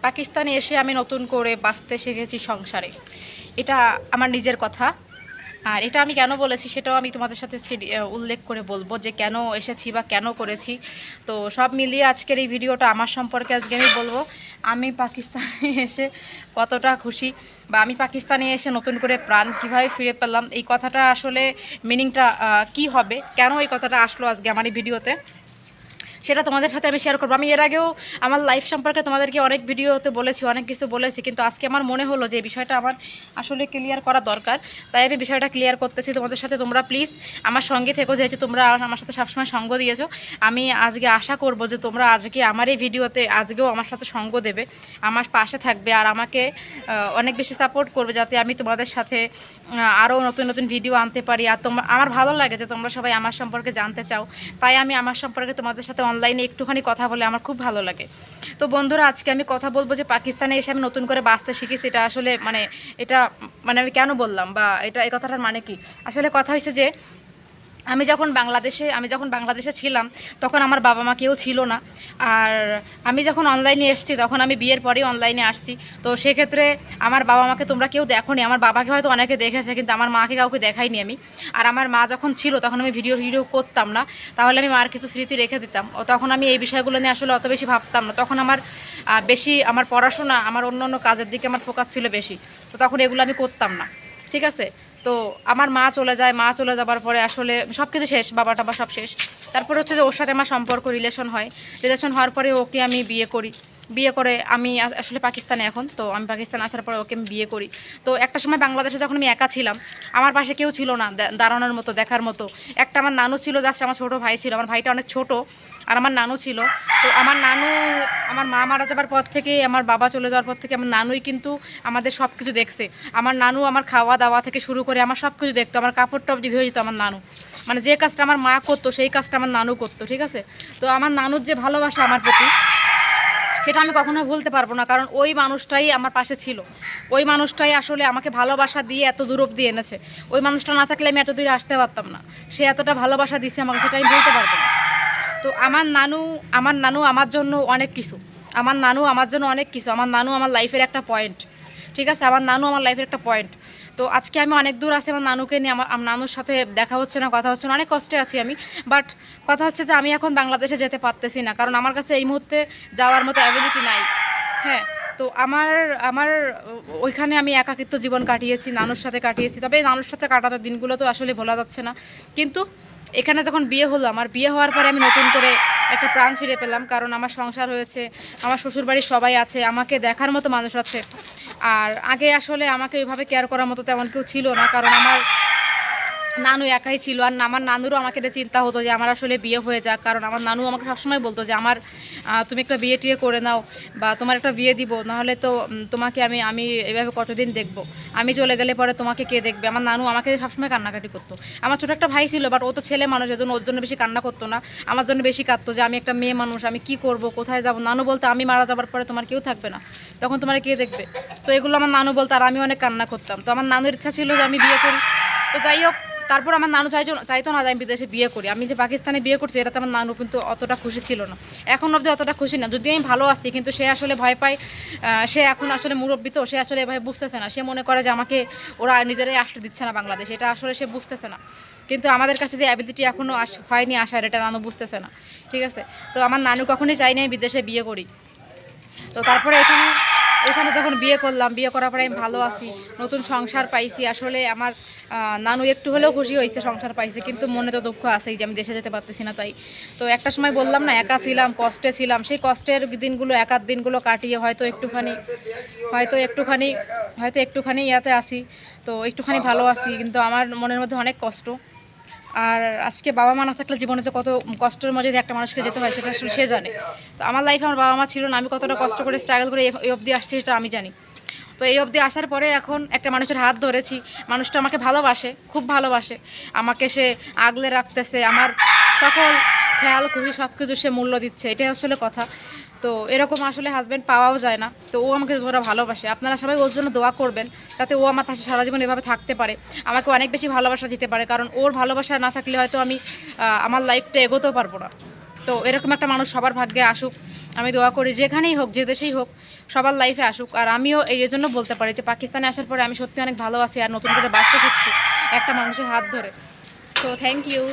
পাকিস্তানে এসে আমি নতুন করে বাঁচতে শিখেছি সংসারে। এটা আমার নিজের কথা। আর এটা আমি কেন বলেছি সেটাও আমি তোমাদের সাথে আজকে উল্লেখ করে বলবো যে কেন এসেছি বা কেন করেছি। তো সব মিলিয়ে আজকের এই ভিডিওটা আমার সম্পর্কে আজকে আমি বলবো আমি পাকিস্তানে এসে কতটা খুশি, বা আমি পাকিস্তানে এসে নতুন করে প্রাণ কীভাবে ফিরে পেলাম, এই কথাটা আসলে মিনিংটা কি হবে, কেন এই কথাটা আসলো আজকে আমার এই ভিডিওতে, সেটা তোমাদের সাথে আমি শেয়ার করবো। আমি এর আগেও আমার লাইফ সম্পর্কে তোমাদেরকে অনেক ভিডিওতে বলেছি, অনেক কিছু বলেছি, কিন্তু আজকে আমার মনে হলো যে এই বিষয়টা আমার আসলে ক্লিয়ার করা দরকার। তাই আমি বিষয়টা ক্লিয়ার করতেছি তোমাদের সাথে। তোমরা প্লিজ আমার সঙ্গে থেকো, যেহেতু তোমরা আমার সাথে সবসময় সঙ্গ দিয়েছো। আমি আজকে আশা করব যে তোমরা আজকে আমার এই ভিডিওতে আজকেও আমার সাথে সঙ্গ দেবে, আমার পাশে থাকবে, আর আমাকে অনেক বেশি সাপোর্ট করবে, যাতে আমি তোমাদের সাথে আরও নতুন নতুন ভিডিও আনতে পারি। আর তোমরা, আমার ভালো লাগে যে তোমরা সবাই আমার সম্পর্কে জানতে চাও, তাই আমি আমার সম্পর্কে তোমাদের সাথে অনলাইনে একটুখানি কথা বলে আমার খুব ভালো লাগে। তো বন্ধুরা, আজকে আমি কথা বলবো যে পাকিস্তানে এসে আমি নতুন করে বাঁচতে শিখেছি। এটা আসলে এটা আমি কেন বললাম, বা এই কথাটার মানে কি। আসলে কথা হয়েছে যে আমি যখন বাংলাদেশে ছিলাম তখন আমার বাবা মা কেউ ছিল না। আর আমি যখন অনলাইনে এসেছি তখন আমি বিয়ের পরেই অনলাইনে আসছি। তো সেক্ষেত্রে আমার বাবা মাকে তোমরা কেউ দেখোনি। আমার বাবাকে হয়তো অনেকে দেখেছে, কিন্তু আমার মাকে কাউকে দেখাইনি আমি। আর আমার মা যখন ছিল তখন আমি ভিডিও করতাম না, তাহলে আমি মার কিছু স্মৃতি রেখে দিতাম। ও তখন আমি এই বিষয়গুলো নিয়ে আসলে অত বেশি ভাবতাম না। তখন আমার আমার পড়াশোনা, আমার অন্য কাজের দিকে আমার ফোকাস ছিল বেশি। তো তখন এগুলো আমি করতাম না, ঠিক আছে। তো আমার মা চলে যাবার পরে আসলে সব কিছু শেষ, বাবা টাবা সব শেষ। তারপর হচ্ছে যে ওর সাথে আমার সম্পর্ক, রিলেশন হওয়ার পরে ওকে আমি বিয়ে করে আমি আসলে পাকিস্তানে এখন। তো আমি পাকিস্তান আসার পরে ওকে আমি বিয়ে করি। তো একটা সময় বাংলাদেশে যখন আমি একা ছিলাম, আমার পাশে কেউ ছিল না দাঁড়ানোর মতো, দেখার মতো। একটা আমার নানু ছিল, জাস্ট আমার ছোটো ভাই ছিল। আমার ভাইটা অনেক ছোট, আর আমার নানু ছিল। তো আমার মা মারা যাবার পর থেকে, আমার বাবা চলে যাওয়ার পর থেকে আমার নানুই কিন্তু আমাদের সব কিছু দেখছে। আমার নানু আমার খাওয়া দাওয়া থেকে শুরু করে আমার সব কিছু দেখতো। আমার কাপড় টপ যদি হয়ে যেত, আমার নানু যে কাজটা আমার মা করতো সেই কাজটা আমার নানু করতো, ঠিক আছে। তো আমার নানুর যে ভালোবাসা আমার প্রতি, সেটা আমি কখনো ভুলতে পারবো না, কারণ ওই মানুষটাই আমার পাশে ছিল। ওই মানুষটাই আসলে আমাকে ভালোবাসা দিয়ে এত দূর অবধি এনেছে। ওই মানুষটা না থাকলে আমি এত দূরে আসতে পারতাম না। সে এতটা ভালোবাসা দিয়েছে আমাকে, সেটা আমি বলতে পারবো না। তো আমার নানু আমার জন্য অনেক কিছু। আমার নানু আমার লাইফের একটা পয়েন্ট, ঠিক আছে। আমার নানু আমার লাইফের একটা পয়েন্ট। তো আজকে আমি অনেক দূর আছি আমার নানুকে নিয়ে, আমার নানুর সাথে দেখা হচ্ছে না, কথা হচ্ছে না, অনেক কষ্টে আছি আমি। বাট কথা হচ্ছে যে আমি এখন বাংলাদেশে যেতে পারতেছি না, কারণ আমার কাছে এই মুহূর্তে যাওয়ার মতো অ্যাবিলিটি নাই। হ্যাঁ, তো আমার ওইখানে আমি একাকিত্ব জীবন কাটিয়েছি, নানুর সাথে কাটিয়েছি। তবে নানুর সাথে কাটানোর দিনগুলো তো আসলে ভোলা যাচ্ছে না। কিন্তু এখানে যখন বিয়ে হলো, আমার বিয়ে হওয়ার পরে আমি নতুন করে একটা প্রাণ ফিরে পেলাম, কারণ আমার সংসার হয়েছে, আমার শ্বশুরবাড়ির সবাই আছে, আমাকে দেখার মতো মানুষ আছে। আর আগে আসলে আমাকে ওইভাবে কেয়ার করার মতো তেমন কেউ ছিল না, কারণ আমার নানু একাই ছিল। আর আমার নানুরও আমাকে চিন্তা হতো যে আমার আসলে বিয়ে হয়ে যাক, কারণ আমার নানু আমাকে সবসময় বলতো যে তুমি একটা বিয়ে টিয়ে করে নাও, বা তোমার একটা বিয়ে দিব, নাহলে তো তোমাকে আমি এভাবে কতদিন দেখবো, আমি চলে গেলে পরে তোমাকে কে দেখবে। আমার নানু আমাকে সবসময় কান্নাকাটি করতো। আমার ছোটো একটা ভাই ছিল, বাট ও তো ছেলে মানুষ, এজন্য ওর জন্য বেশি কান্না করতো না, আমার জন্য বেশি কাঁদতো যে আমি একটা মেয়ে মানুষ, আমি কি করব, কোথায় যাব। নানু বলতো আমি মারা যাবার পরে তোমার কেউ থাকবে না, তখন তোমার কে দেখবে। তো এগুলো আমার নানু বলতো, আর আমি অনেক কান্না করতাম। তো আমার নানুর ইচ্ছা ছিল যে আমি বিয়ে করি। তো যাই হোক, তারপর আমার নানু চাইতো না যে আমি বিদেশে বিয়ে করি। আমি যে পাকিস্তানে বিয়ে করছি এটাতে আমার নানু কিন্তু অতটা খুশি ছিল না, এখন অবধি অতটা খুশি না। যদি আমি ভালো আছি, কিন্তু সে আসলে ভয় পায়। সে এখন আসলে মুরব্বী, তো সে আসলে এভাবে বুঝতেছে না। সে মনে করে যে আমাকে ওরা নিজেরাই আসতে দিচ্ছে না বাংলাদেশ, এটা আসলে সে বুঝতেছে না। কিন্তু আমাদের কাছে যে অ্যাবিলিটি এখনও হয়নি আসার, এটা নানু বুঝতেছে না, ঠিক আছে। তো আমার নানু কখনোই চাই না আমি বিদেশে বিয়ে করি। তো তারপরে এখানে যখন বিয়ে করলাম, বিয়ে করার পরে আমি ভালো আছি, নতুন সংসার পাইছি। আসলে আমার নানু একটু হলেও খুশি হয়েছে, সংসার পাইছে, কিন্তু মনে তো দুঃখ আছেই যে আমি দেশে যেতে পারতেছি না। তাই তো একটা সময় বললাম না, একা ছিলাম, কষ্টে ছিলাম, সেই কষ্টের একার দিনগুলো কাটিয়ে হয়তো একটুখানি ইয়াতে আসি, তো একটুখানি ভালো আছি, কিন্তু আমার মনের মধ্যে অনেক কষ্ট। আর আজকে বাবা মা না থাকলে জীবনে যে কত কষ্টের মধ্যে দিয়ে একটা মানুষকে যেতে হয় সেটা আসলে সে জানে। তো আমার লাইফে আমার বাবা মা ছিল না, আমি কতটা কষ্ট করে স্ট্রাগল করে এই অবধি আসছি সেটা আমি জানি। তো এই অবধি আসার পরে এখন একটা মানুষের হাত ধরেছি, মানুষটা আমাকে ভালোবাসে, খুব ভালোবাসে, আমাকে সে আগলে রাখতেছে, আমার সকল খেয়াল খুশি সব কিছু সে মূল্য দিচ্ছে, এটাই আসলে কথা। তো এরকম আসলে হাজব্যান্ড পাওয়াও যায় না। তো ও আমাকে যতটা ভালোবাসে, আপনারা সবাই ওর জন্য দোয়া করবেন, যাতে ও আমার পাশে সারা জীবন এভাবে থাকতে পারে, আমাকে অনেক বেশি ভালোবাসা দিতে পারে, কারণ ওর ভালোবাসা না থাকলে হয়তো আমি আমার লাইফটা এগোতেও পারবো না। তো এরকম একটা মানুষ সবার ভাগ্যে আসুক, আমি দোয়া করি, যেখানেই হোক, যে দেশেই হোক, সবার লাইফে আসুক। আর আমিও এই জন্য বলতে পারি যে পাকিস্তানে আসার পরে আমি সত্যি অনেক ভালো আছি আর নতুন করে বাঁচতে শিখছি একটা মানুষের হাত ধরে। So thank you.